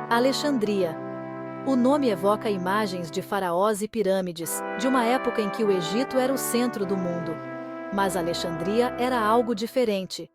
Alexandria. O nome evoca imagens de faraós e pirâmides, de uma época em que o Egito era o centro do mundo. Mas Alexandria era algo diferente.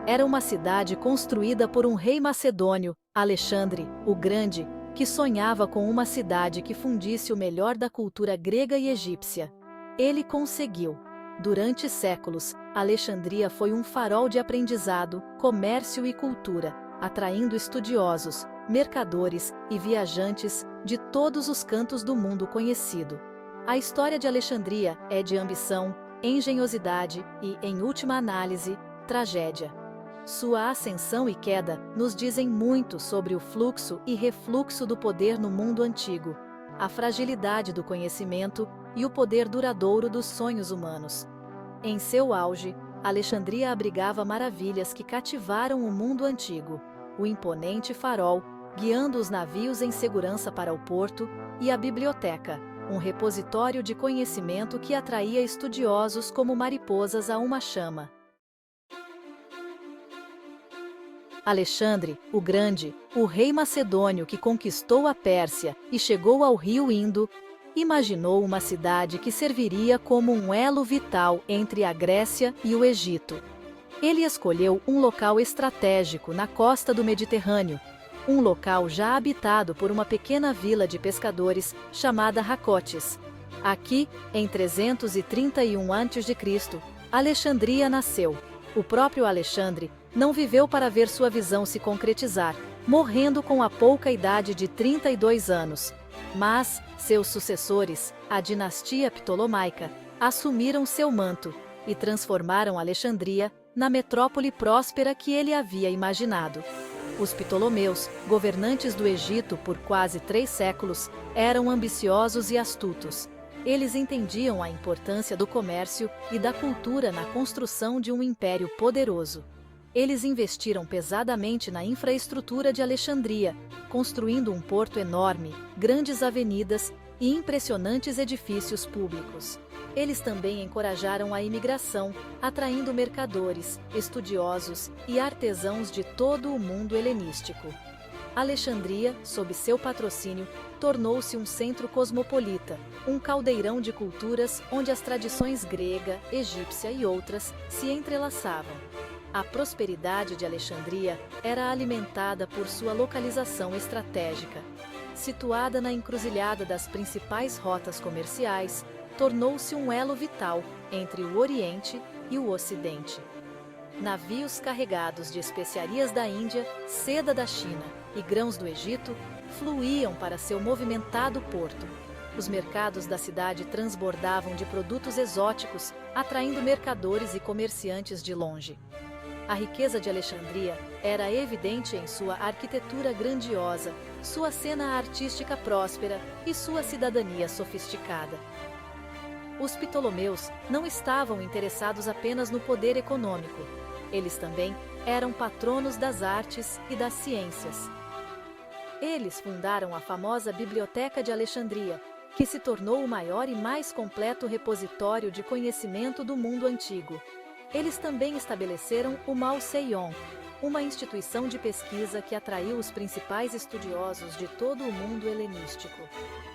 Era uma cidade construída por um rei macedônio, Alexandre, o Grande, que sonhava com uma cidade que fundisse o melhor da cultura grega e egípcia. Ele conseguiu. Durante séculos, Alexandria foi um farol de aprendizado, comércio e cultura, atraindo estudiosos, mercadores e viajantes de todos os cantos do mundo conhecido. A história de Alexandria é de ambição, engenhosidade e, em última análise, tragédia. Sua ascensão e queda nos dizem muito sobre o fluxo e refluxo do poder no mundo antigo, a fragilidade do conhecimento e o poder duradouro dos sonhos humanos. Em seu auge, Alexandria abrigava maravilhas que cativaram o mundo antigo: o imponente farol, guiando os navios em segurança para o porto, e a biblioteca, um repositório de conhecimento que atraía estudiosos como mariposas a uma chama. Alexandre, o Grande, o rei macedônio que conquistou a Pérsia e chegou ao rio Indo, imaginou uma cidade que serviria como um elo vital entre a Grécia e o Egito. Ele escolheu um local estratégico na costa do Mediterrâneo, um local já habitado por uma pequena vila de pescadores chamada Racotes. Aqui, em 331 a.C., Alexandria nasceu. O próprio Alexandre não viveu para ver sua visão se concretizar, morrendo com a pouca idade de 32 anos. Mas seus sucessores, a dinastia Ptolomaica, assumiram seu manto e transformaram Alexandria na metrópole próspera que ele havia imaginado. Os Ptolomeus, governantes do Egito por quase 3 séculos, eram ambiciosos e astutos. Eles entendiam a importância do comércio e da cultura na construção de um império poderoso. Eles investiram pesadamente na infraestrutura de Alexandria, construindo um porto enorme, grandes avenidas e impressionantes edifícios públicos. Eles também encorajaram a imigração, atraindo mercadores, estudiosos e artesãos de todo o mundo helenístico. Alexandria, sob seu patrocínio, tornou-se um centro cosmopolita, um caldeirão de culturas onde as tradições grega, egípcia e outras se entrelaçavam. A prosperidade de Alexandria era alimentada por sua localização estratégica. Situada na encruzilhada das principais rotas comerciais, tornou-se um elo vital entre o Oriente e o Ocidente. Navios carregados de especiarias da Índia, seda da China e grãos do Egito fluíam para seu movimentado porto. Os mercados da cidade transbordavam de produtos exóticos, atraindo mercadores e comerciantes de longe. A riqueza de Alexandria era evidente em sua arquitetura grandiosa, sua cena artística próspera e sua cidadania sofisticada. Os Ptolomeus não estavam interessados apenas no poder econômico. Eles também eram patronos das artes e das ciências. Eles fundaram a famosa Biblioteca de Alexandria, que se tornou o maior e mais completo repositório de conhecimento do mundo antigo. Eles também estabeleceram o Mouseion, uma instituição de pesquisa que atraiu os principais estudiosos de todo o mundo helenístico.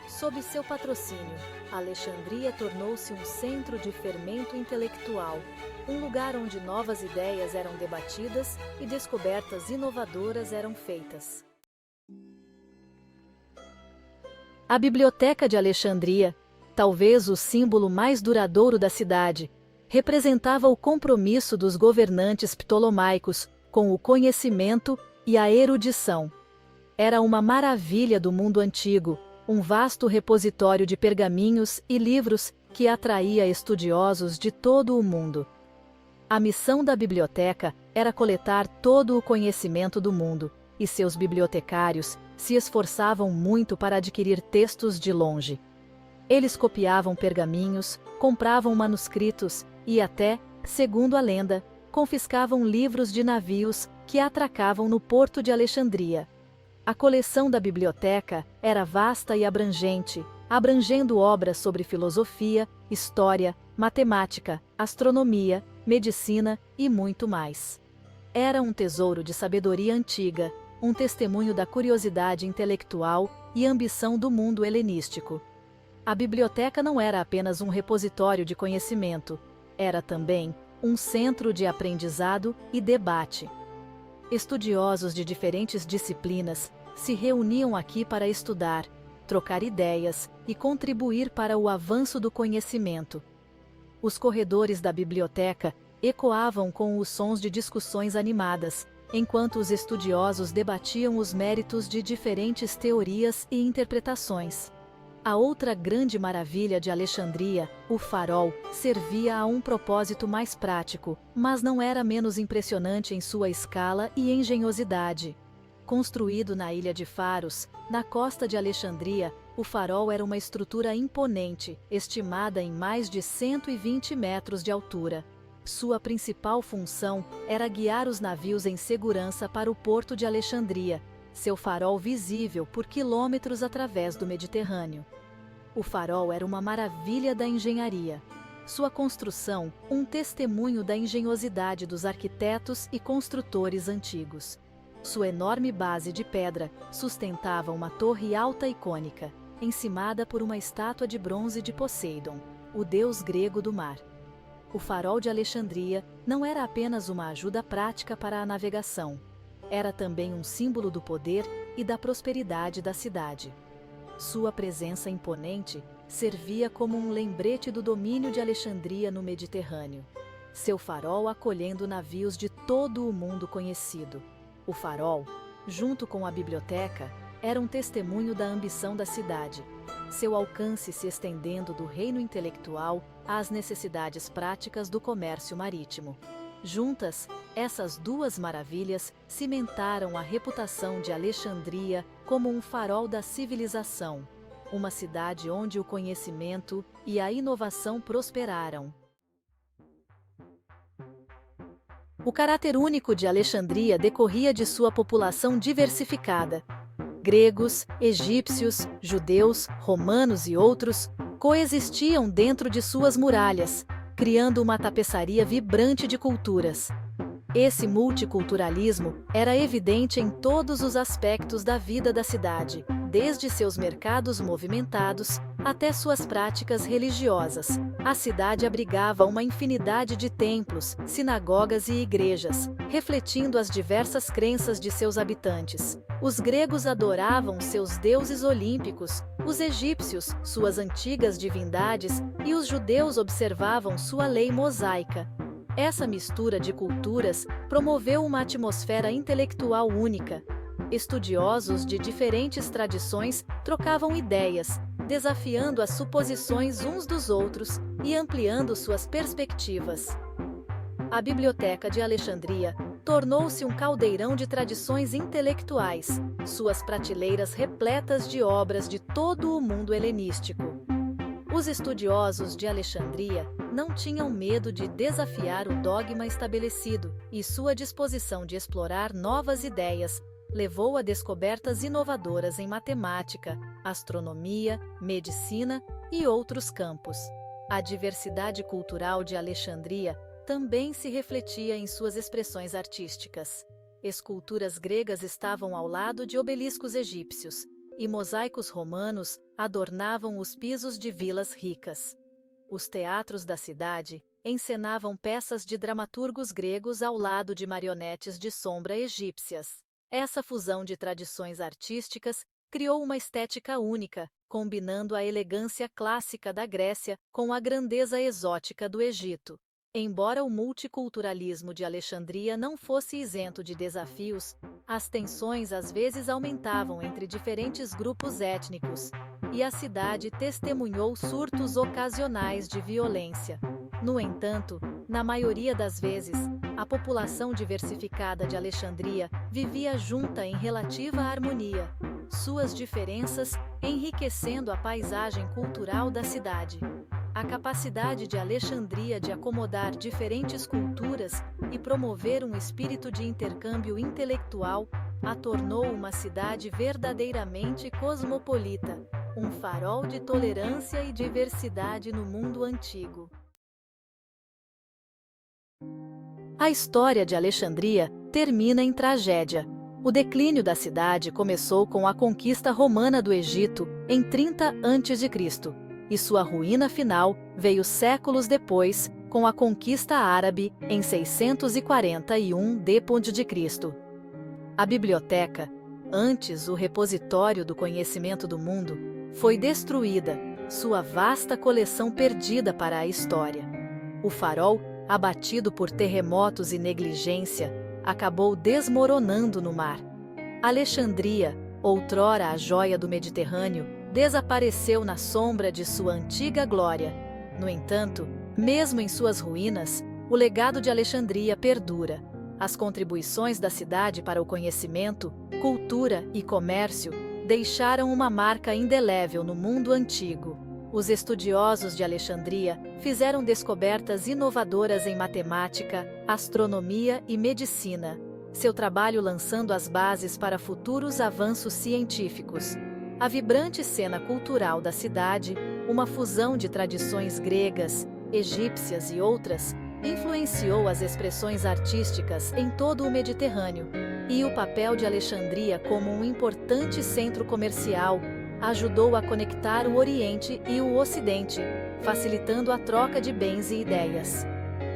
Sob seu patrocínio, Alexandria tornou-se um centro de fermento intelectual, um lugar onde novas ideias eram debatidas e descobertas inovadoras eram feitas. A Biblioteca de Alexandria, talvez o símbolo mais duradouro da cidade, representava o compromisso dos governantes ptolomaicos com o conhecimento e a erudição. Era uma maravilha do mundo antigo, um vasto repositório de pergaminhos e livros que atraía estudiosos de todo o mundo. A missão da biblioteca era coletar todo o conhecimento do mundo, e seus bibliotecários se esforçavam muito para adquirir textos de longe. Eles copiavam pergaminhos, compravam manuscritos e até, segundo a lenda, confiscavam livros de navios que atracavam no porto de Alexandria. A coleção da biblioteca era vasta e abrangente, abrangendo obras sobre filosofia, história, matemática, astronomia, medicina e muito mais. Era um tesouro de sabedoria antiga, um testemunho da curiosidade intelectual e ambição do mundo helenístico. A biblioteca não era apenas um repositório de conhecimento, era também um centro de aprendizado e debate. Estudiosos de diferentes disciplinas se reuniam aqui para estudar, trocar ideias e contribuir para o avanço do conhecimento. Os corredores da biblioteca ecoavam com os sons de discussões animadas, enquanto os estudiosos debatiam os méritos de diferentes teorias e interpretações. A outra grande maravilha de Alexandria, o farol, servia a um propósito mais prático, mas não era menos impressionante em sua escala e engenhosidade. Construído na Ilha de Faros, na costa de Alexandria, o farol era uma estrutura imponente, estimada em mais de 120 metros de altura. Sua principal função era guiar os navios em segurança para o porto de Alexandria, seu farol visível por quilômetros através do Mediterrâneo. O farol era uma maravilha da engenharia. Sua construção, um testemunho da engenhosidade dos arquitetos e construtores antigos. Sua enorme base de pedra sustentava uma torre alta e cônica, encimada por uma estátua de bronze de Poseidon, o deus grego do mar. O farol de Alexandria não era apenas uma ajuda prática para a navegação. Era também um símbolo do poder e da prosperidade da cidade. Sua presença imponente servia como um lembrete do domínio de Alexandria no Mediterrâneo. Seu farol acolhendo navios de todo o mundo conhecido. O farol, junto com a biblioteca, era um testemunho da ambição da cidade, seu alcance se estendendo do reino intelectual às necessidades práticas do comércio marítimo. Juntas, essas duas maravilhas cimentaram a reputação de Alexandria como um farol da civilização, uma cidade onde o conhecimento e a inovação prosperaram. O caráter único de Alexandria decorria de sua população diversificada. Gregos, egípcios, judeus, romanos e outros coexistiam dentro de suas muralhas, criando uma tapeçaria vibrante de culturas. Esse multiculturalismo era evidente em todos os aspectos da vida da cidade, desde seus mercados movimentados até suas práticas religiosas. A cidade abrigava uma infinidade de templos, sinagogas e igrejas, refletindo as diversas crenças de seus habitantes. Os gregos adoravam seus deuses olímpicos, os egípcios, suas antigas divindades, e os judeus observavam sua lei mosaica. Essa mistura de culturas promoveu uma atmosfera intelectual única. Estudiosos de diferentes tradições trocavam ideias, desafiando as suposições uns dos outros e ampliando suas perspectivas. A Biblioteca de Alexandria tornou-se um caldeirão de tradições intelectuais, suas prateleiras repletas de obras de todo o mundo helenístico. Os estudiosos de Alexandria não tinham medo de desafiar o dogma estabelecido, e sua disposição de explorar novas ideias levou a descobertas inovadoras em matemática, astronomia, medicina e outros campos. A diversidade cultural de Alexandria também se refletia em suas expressões artísticas. Esculturas gregas estavam ao lado de obeliscos egípcios, e mosaicos romanos adornavam os pisos de vilas ricas. Os teatros da cidade encenavam peças de dramaturgos gregos ao lado de marionetes de sombra egípcias. Essa fusão de tradições artísticas criou uma estética única, combinando a elegância clássica da Grécia com a grandeza exótica do Egito. Embora o multiculturalismo de Alexandria não fosse isento de desafios, as tensões às vezes aumentavam entre diferentes grupos étnicos, e a cidade testemunhou surtos ocasionais de violência. No entanto, na maioria das vezes, a população diversificada de Alexandria vivia junta em relativa harmonia, suas diferenças enriquecendo a paisagem cultural da cidade. A capacidade de Alexandria de acomodar diferentes culturas e promover um espírito de intercâmbio intelectual a tornou uma cidade verdadeiramente cosmopolita, um farol de tolerância e diversidade no mundo antigo. A história de Alexandria termina em tragédia. O declínio da cidade começou com a conquista romana do Egito em 30 a.C., e sua ruína final veio séculos depois com a conquista árabe em 641 d.C. A biblioteca, antes o repositório do conhecimento do mundo, foi destruída, sua vasta coleção perdida para a história. O farol, abatido por terremotos e negligência, acabou desmoronando no mar. Alexandria, outrora a joia do Mediterrâneo, desapareceu na sombra de sua antiga glória. No entanto, mesmo em suas ruínas, o legado de Alexandria perdura. As contribuições da cidade para o conhecimento, cultura e comércio deixaram uma marca indelével no mundo antigo. Os estudiosos de Alexandria fizeram descobertas inovadoras em matemática, astronomia e medicina, seu trabalho lançando as bases para futuros avanços científicos. A vibrante cena cultural da cidade, uma fusão de tradições gregas, egípcias e outras, influenciou as expressões artísticas em todo o Mediterrâneo, e o papel de Alexandria como um importante centro comercial ajudou a conectar o Oriente e o Ocidente, facilitando a troca de bens e ideias.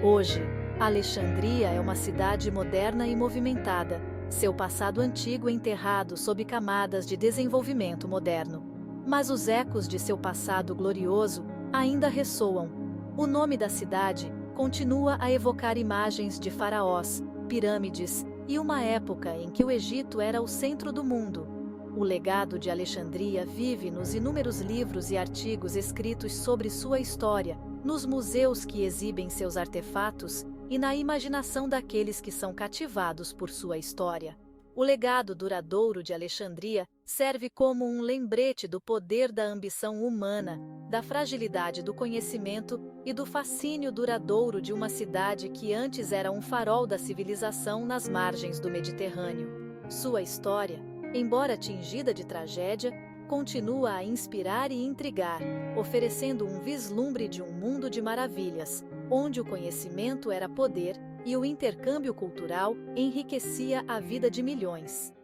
Hoje, Alexandria é uma cidade moderna e movimentada, seu passado antigo enterrado sob camadas de desenvolvimento moderno. Mas os ecos de seu passado glorioso ainda ressoam. O nome da cidade continua a evocar imagens de faraós, pirâmides e uma época em que o Egito era o centro do mundo. O legado de Alexandria vive nos inúmeros livros e artigos escritos sobre sua história, nos museus que exibem seus artefatos e na imaginação daqueles que são cativados por sua história. O legado duradouro de Alexandria serve como um lembrete do poder da ambição humana, da fragilidade do conhecimento e do fascínio duradouro de uma cidade que antes era um farol da civilização nas margens do Mediterrâneo. Sua história, embora tingida de tragédia, continua a inspirar e intrigar, oferecendo um vislumbre de um mundo de maravilhas, onde o conhecimento era poder e o intercâmbio cultural enriquecia a vida de milhões.